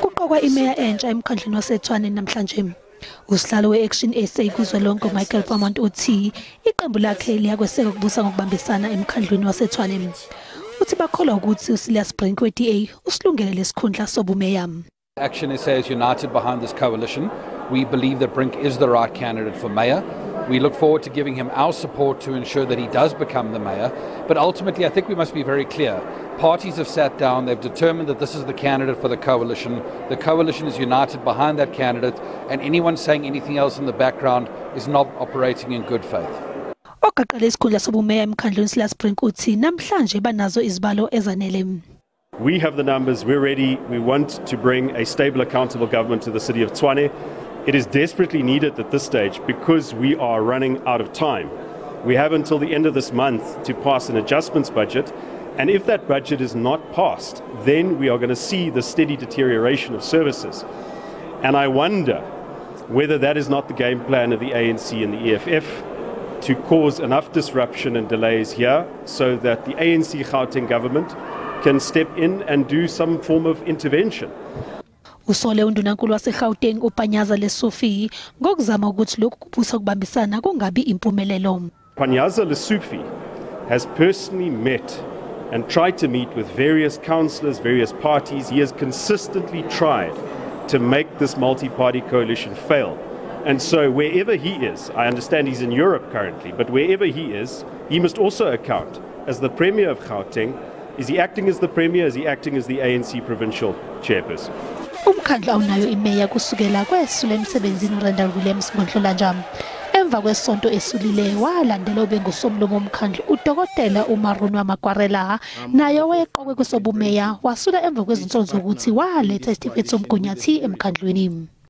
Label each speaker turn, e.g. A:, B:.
A: Kuqokwa imeya entsha emkhandlwini waseTshwane namhlanje. Usihlalo we-Action SA kuzwelonke Michael Pamont uthi iqembu lakhe liyakweseka ukubusa ngokubambisana emkhandlwini waseTshwane. Uthi bakholwa ukuthi uSilas Brink we-DA usilungele lesikhundla sobumeya.
B: Action SA is united behind this coalition. We believe that Brink is the right candidate for mayor. We look forward to giving him our support to ensure that he does become the mayor. But ultimately, I think we must be very clear. Parties have sat down, they've determined that this is the candidate for the coalition. The coalition is united behind that candidate, and anyone saying anything else in the background is not operating in good faith.
C: We have the numbers, we're ready. We want to bring a stable, accountable government to the city of Tshwane. It is desperately needed at this stage because we are running out of time. We have until the end of this month to pass an adjustments budget, and if that budget is not passed, then we are going to see the steady deterioration of services. And I wonder whether that is not the game plan of the ANC and the EFF to cause enough disruption and delays here so that the ANC Gauteng government can step in and do some form of intervention.
A: Usole undunankulu waseGauteng uPanyaza Lesufi ngokuzama ukuthi lokhu kubusa kubambisana kungabi impumelelo.
C: Panyaza Lesufi has personally met and tried to meet with various councillors, various parties. He has consistently tried to make this multi-party coalition fail. And so wherever he is, I understand he's in Europe currently, but wherever he is, he must also account as the Premier of Gauteng. Is he acting as the Premier? Is he acting as the ANC provincial chairperson?
A: Umkhandlu awunayo imeya kusukela kwesule emsebenzini uRandall Williams ngoNhlolanja. Emva kwesonto esulile walandela ubengusomlomo omkhandlu uDokotela uMarunwa Magwarela naye wayeqokwe kwesobumeya wasula emva kwezinsolo zokuthi waletha isitifiketi somgunyathi emkhandlwini.